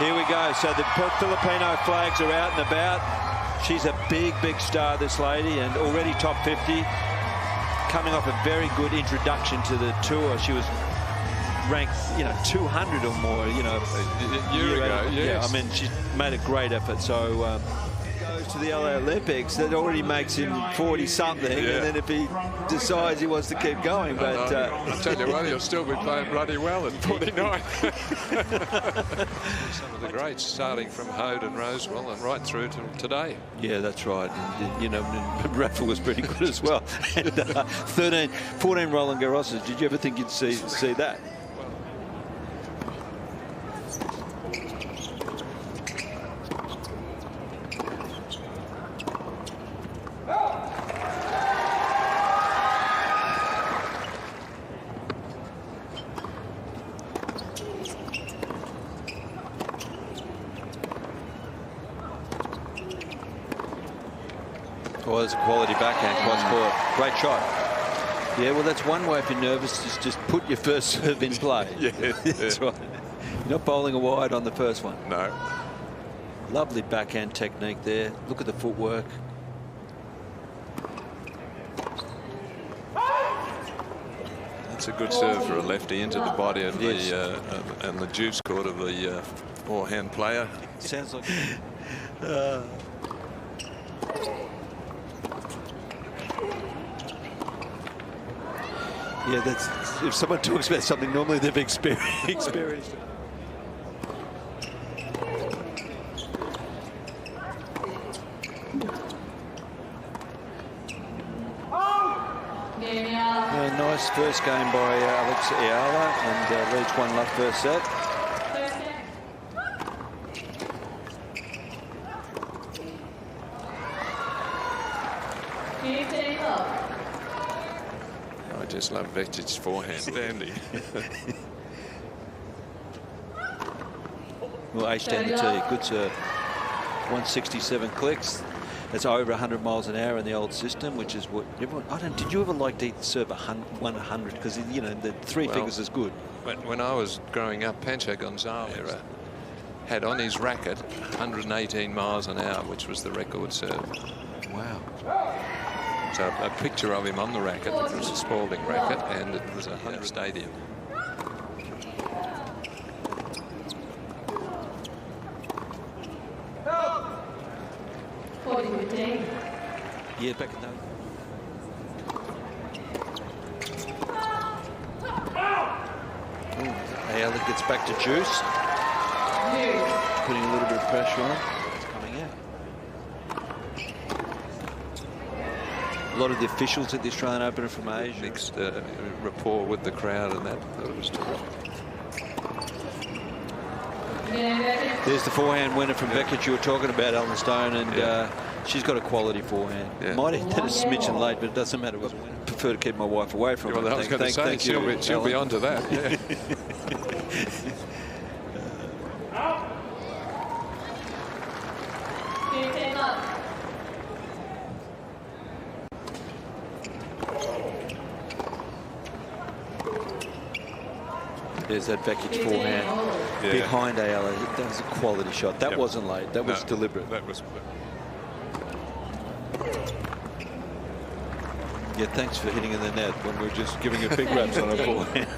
Here we go. So the Filipino flags are out and about. She's a big, big star, this lady, and already top 50. Coming off a very good introduction to the tour. She was ranked, 200 or more, a year ago. Yes. Yeah, I mean, she made a great effort. So goes to the LA Olympics. That already makes him 40-something, and then if he decides he wants to keep going, but I tell you what, he'll still be playing bloody well at 49. Some of the greats, starting from Hode and Rosewell and right through to today. Yeah, that's right. And, Rafa was pretty good as well. And 14 Roland Garroses. Did you ever think you'd see that? Well, there's a quality backhand cross court. Great shot. Yeah, well, that's one way if you're nervous, just put your first serve in play. That's right. You're not bowling a wide on the first one. No. Lovely backhand technique there. Look at the footwork. That's a good serve for a lefty into the body of the juice court of the forehand player. Sounds like. Yeah, that's if someone talks about something normally they've experienced it. Nice first game by Alex Eala, and leads 1-0 first set. I just love Vekic's forehand. Dandy. Well, H down the tee. Good serve. 167 clicks. That's over 100 miles an hour in the old system, which is what everyone. Did you ever like to serve 100? Because the three figures is good. When I was growing up, Pancho Gonzalez had on his racket 118 miles an hour, which was the record serve. Wow. So a picture of him on the racket. It was a Spalding racket, and it was a 100 stadium. Yeah, back in that. Eala gets back to juice. Putting a little bit of pressure on. It's coming out. A lot of the officials at the Australian Open are from Asia. Mixed rapport with the crowd, and that was terrific. There's the forehand winner from Vekic you were talking about, Alan Stone, and she's got a quality forehand. Might have done a smidgen late, but it doesn't matter. I prefer to keep my wife away from it. I was going to say, she'll be onto that. Yeah. There's that Vekic forehand behind Eala. That was a quality shot. That wasn't late. That was deliberate. That was. Yeah, thanks for hitting in the net when we're just giving her big raps on her forehand.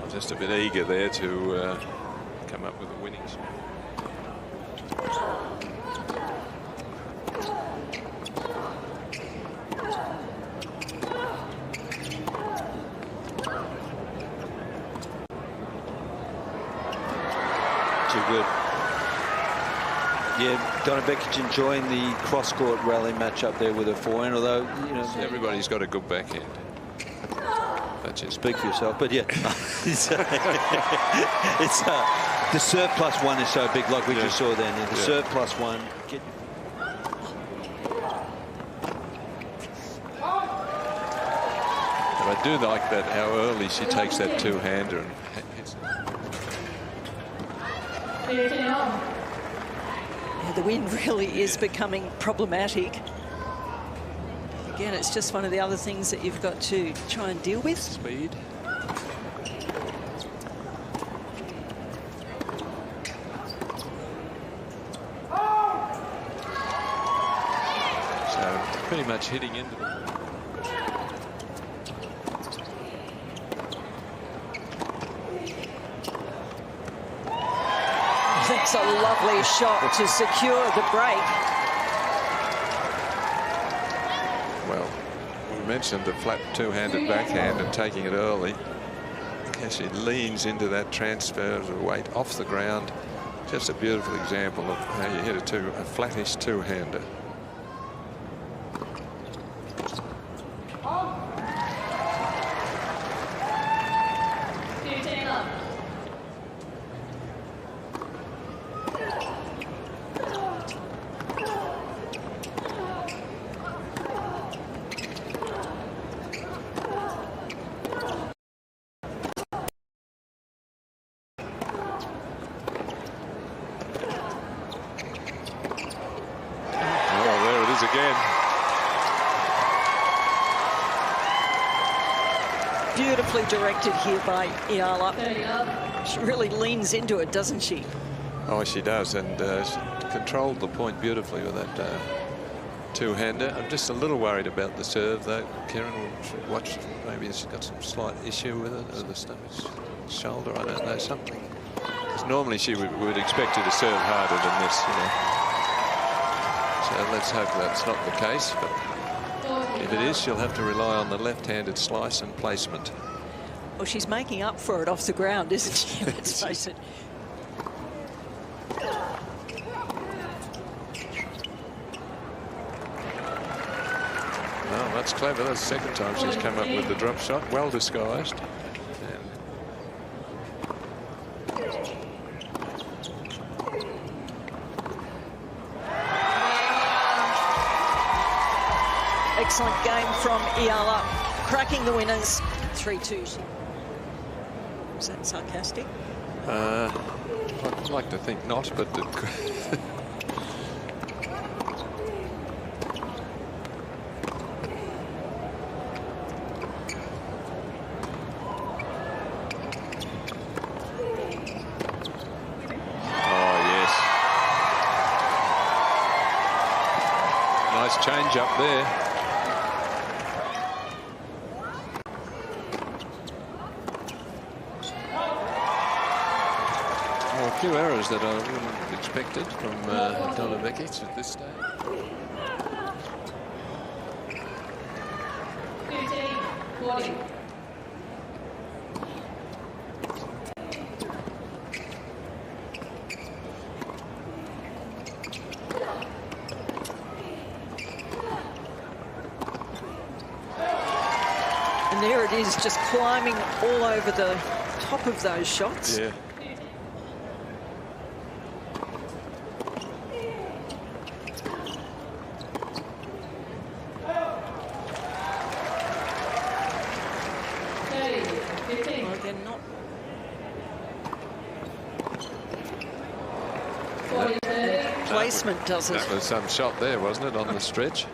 I'm just a bit eager there to come up with a winning shot. Too good. Yeah, Donna Vekic enjoying the cross-court rally match up there with her forehand, although, everybody's got a good backhand. That's it. Speak for yourself, but yeah. it's the serve plus one is so big, like we just saw then. The serve plus one. But I do like that, how early she takes that two-hander and hits it. Yeah, the wind really is becoming problematic. again, it's just one of the other things that you've got to try and deal with. Speed. So pretty much hitting into the... That's a lovely shot to secure the break. Well, we mentioned the flat two-handed backhand and taking it early. As she leans into that transfer of the weight off the ground. Just a beautiful example of how you hit a flattish two-hander. Again. Beautifully directed here by Eala. She really leans into it, doesn't she? Oh, she does, and she controlled the point beautifully with that two-hander. I'm just a little worried about the serve, though. Kieran will watch. Maybe she's got some slight issue with it, or the shoulder. I don't know, something. Normally, she would expect her to serve harder than this, you know. So let's hope that's not the case, but if it is, she'll have to rely on the left-handed slice and placement. Well, she's making up for it off the ground, isn't she? Let's face it. Well, that's clever. That's the second time she's come up with the drop shot. Well disguised. Excellent game from Eala, cracking the winners 3-2. Was that sarcastic? I'd like to think not, but it oh yes, nice change up there. A few errors that I wouldn't have expected from Donna Vekic at this stage. 15-40. And there it is, just climbing all over the top of those shots. Yeah. Placement does it. That was some shot there, wasn't it, on the stretch?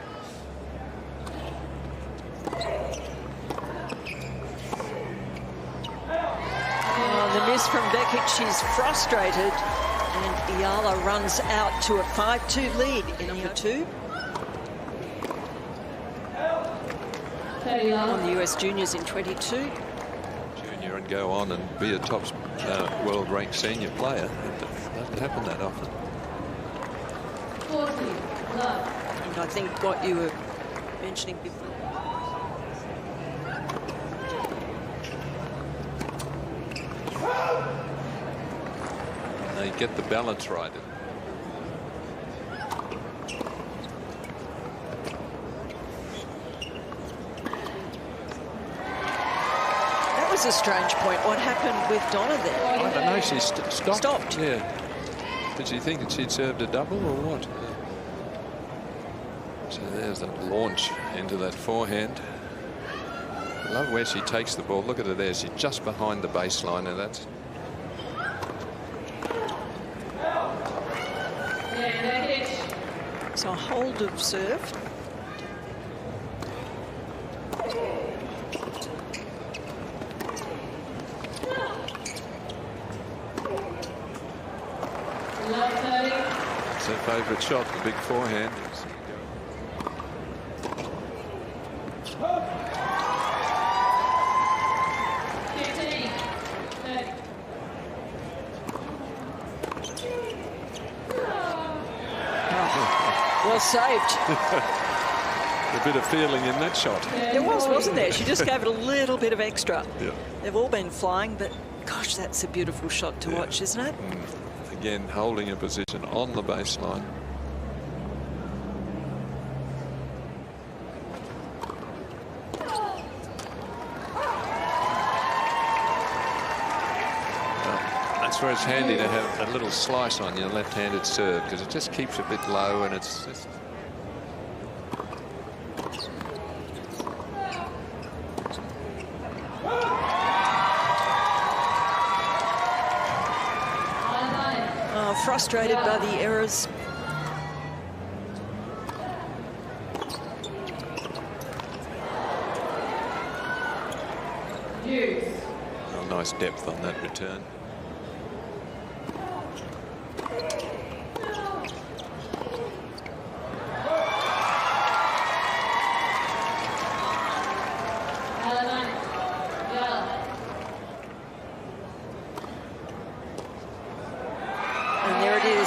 Oh, the miss from Vekic, she's frustrated, and Eala runs out to a 5-2 lead in number 2. On the US Juniors in 22. Junior and go on and be a top world-ranked senior player. It doesn't happen that often. And I think what you were mentioning before. They get the balance right. That was a strange point. What happened with Donna there? I don't know. She stopped. Stopped. Yeah. Did she think that she'd served a double or what? So there's that launch into that forehand. I love where she takes the ball. Look at her there. She's just behind the baseline, and that's. So a hold of serve. favourite shot, the big forehand. Well saved. A bit of feeling in that shot. There was, wasn't there? She just gave it a little bit of extra. Yeah. They've all been flying, but gosh, that's a beautiful shot to watch, isn't it? Again, holding a position on the baseline. That's where it's handy to have a little slice on your left-handed serve, because it just keeps a bit low and it's just... Frustrated by the errors. Oh, nice depth on that return.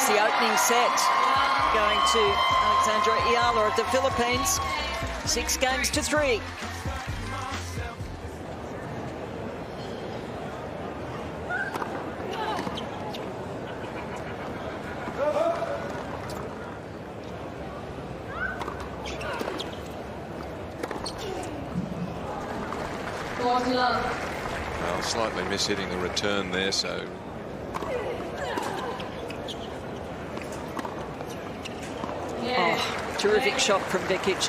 The opening set going to Eala of the Philippines. 6 games to 3. Well, slightly mishitting the return there, so... Terrific shot from Vekic.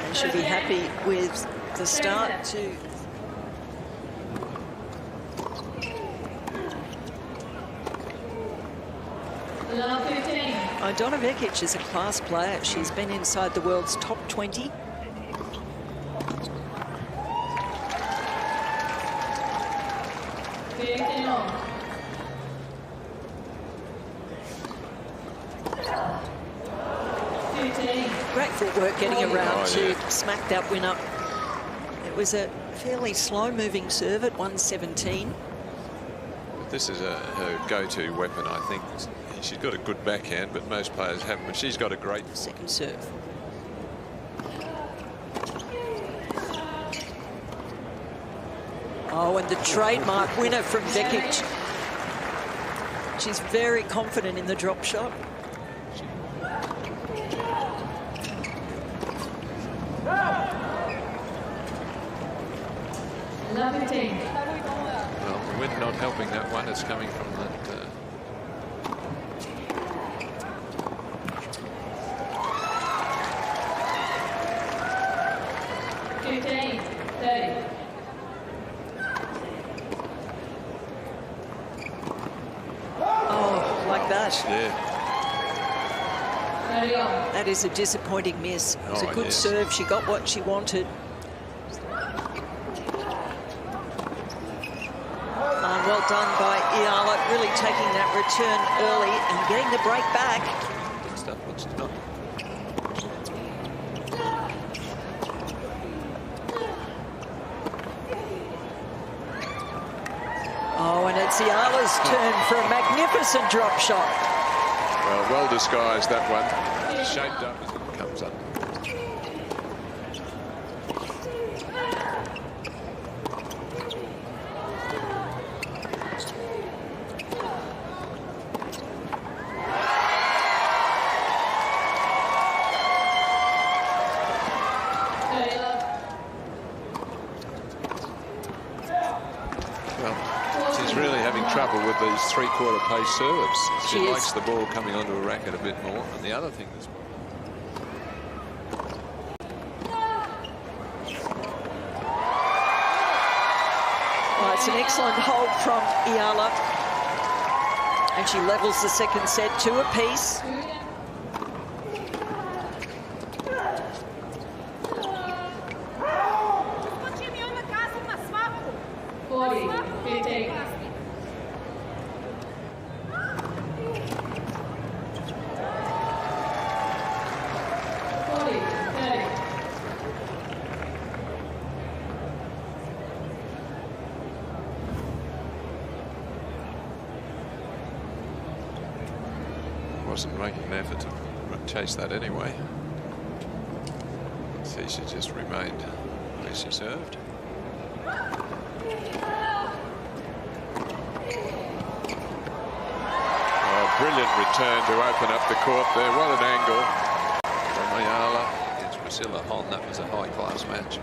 And she'll be happy with the start to... Oh, Donna Vekic is a class player. She's been inside the world's top 20. Great footwork getting around to smack that winner. It was a fairly slow-moving serve at 117. This is her go-to weapon, I think. She's got a good backhand, but most players haven't. But she's got a great second serve. Oh, and the trademark winner from Vekic. She's very confident in the drop shot. Well, the wind not helping that one. It's coming from that. 15, 30. Oh, like that. Yeah. That is a disappointing miss. It was a good serve. She got what she wanted. Well done by Eala, really taking that return early and getting the break back. Good stuff, what's not. Oh, and it's Eala's turn for a magnificent drop shot. Well disguised, that one. Shaped up as it comes up. With these three-quarter pace serves. She likes the ball coming onto a racket a bit more. And the other thing is... Oh, it's an excellent hold from Eala. And she levels the second set 2 apiece. wasn't making an effort to chase that anyway. See, she just remained where she served. Brilliant return to open up the court there. What an angle from Eala against Priscilla Hon. That was a high-class match.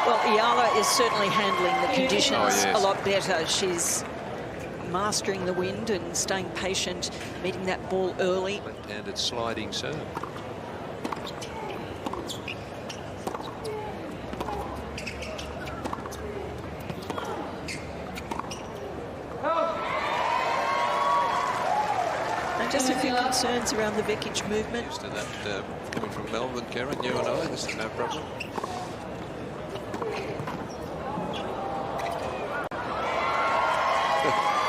Well, Eala is certainly handling the conditions a lot better. She's mastering the wind and staying patient, meeting that ball early. Left-handed sliding serve. Just a few concerns around the Vekic movement. Used to that coming from Melbourne, Karen, you and I, this is no problem.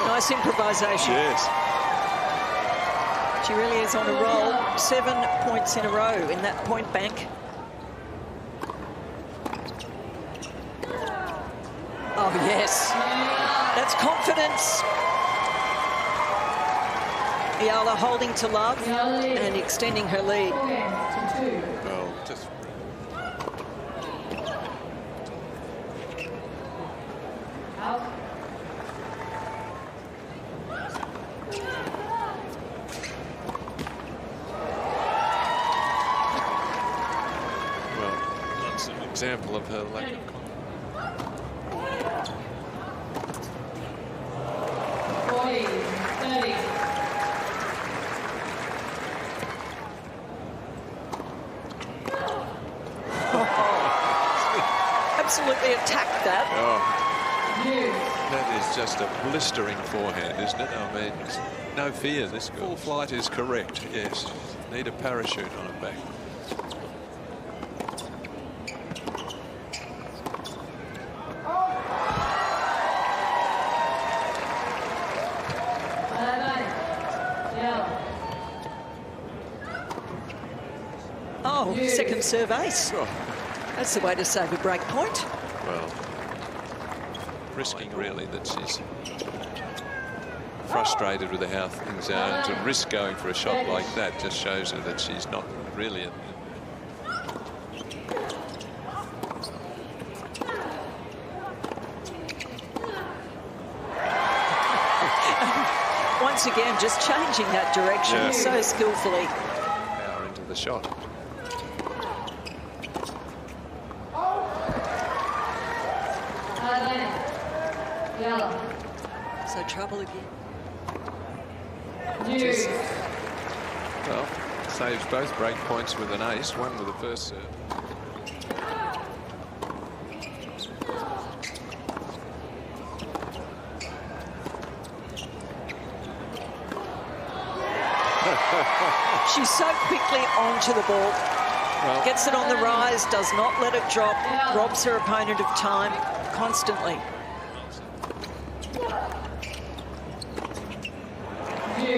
Nice improvisation. Yes. She really is on a roll. 7 points in a row in that point bank. Oh, yes. That's confidence. Eala holding to love and extending her lead. Well, just well, that's an example of her lack of confidence. 40-30. Absolutely attacked that. Oh, that is just a blistering forehand, isn't it? I mean, no fear. This full flight is correct. Yes, need a parachute on her back. Oh, second serve ace. That's the way to save a break point. Well, risking really that she's frustrated with how things are, and to risk going for a shot like that just shows her that she's not really Once again, just changing that direction so skillfully. power into the shot. So trouble again. Just, well, saves both break points with an ace, one with the first serve. She's so quickly onto the ball. Well, Gets it on the rise, does not let it drop, robs her opponent of time constantly.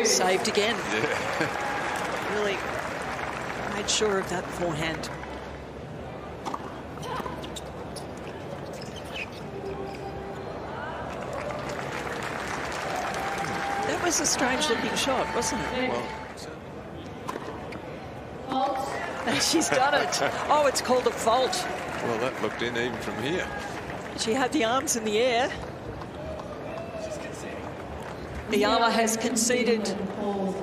Saved again. Really made sure of that forehand. That was a strange looking shot, wasn't it? well, She's done it. Oh, it's called a fault. well, that looked in even from here. She had the arms in the air. Eala has conceded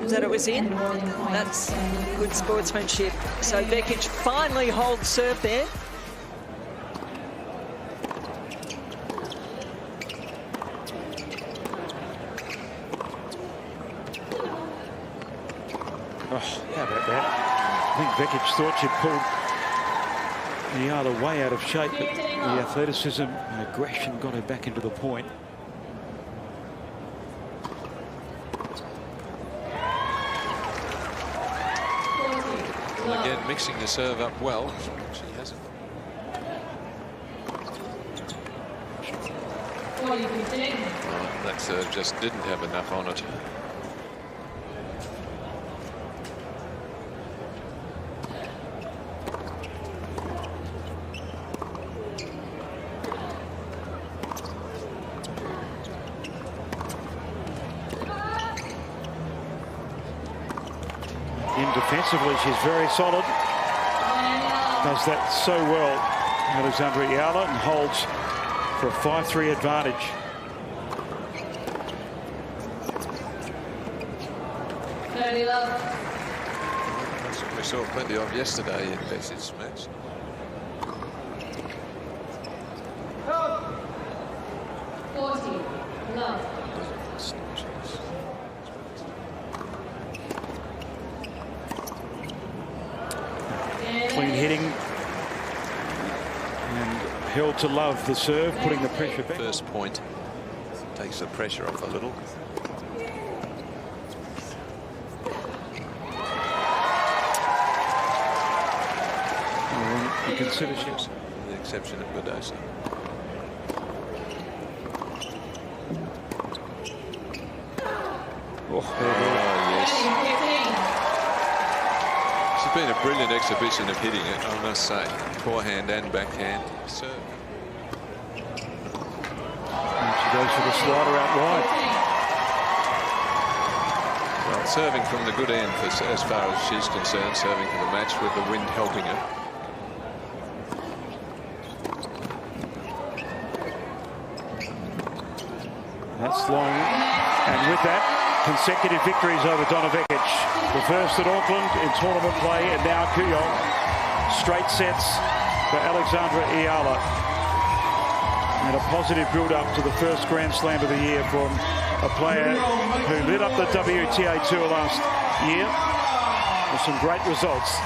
that it was in. That's good sportsmanship. So Vekic finally holds serve there. Oh, how about that? I think Vekic thought she'd pulled Eala way out of shape, but the athleticism and aggression got her back into the point. Well, again, mixing the serve up well. She hasn't. 40-15. Well, that serve just didn't have enough on it. In defensively, she's very solid. Does that so well, Alexandra Eala, and holds for a 5-3 advantage. That's what we saw plenty of yesterday in Vekic's match. Clean hitting and held to love the serve, putting the pressure back. First point takes the pressure off a little. You consider she was the exception of Mendoza. oh, Yes. It's been a brilliant exhibition of hitting it, I must say. Forehand and backhand serve. and she goes for the slider out wide. Well, serving from the good end as far as she's concerned, serving for the match with the wind helping her. That's long, and with that, consecutive victories over Donna Vekic. The first at Auckland in tournament play, and now Kooyong. Straight sets for Alexandra Eala. And a positive build-up to the first Grand Slam of the year from a player who lit up the WTA Tour last year with some great results.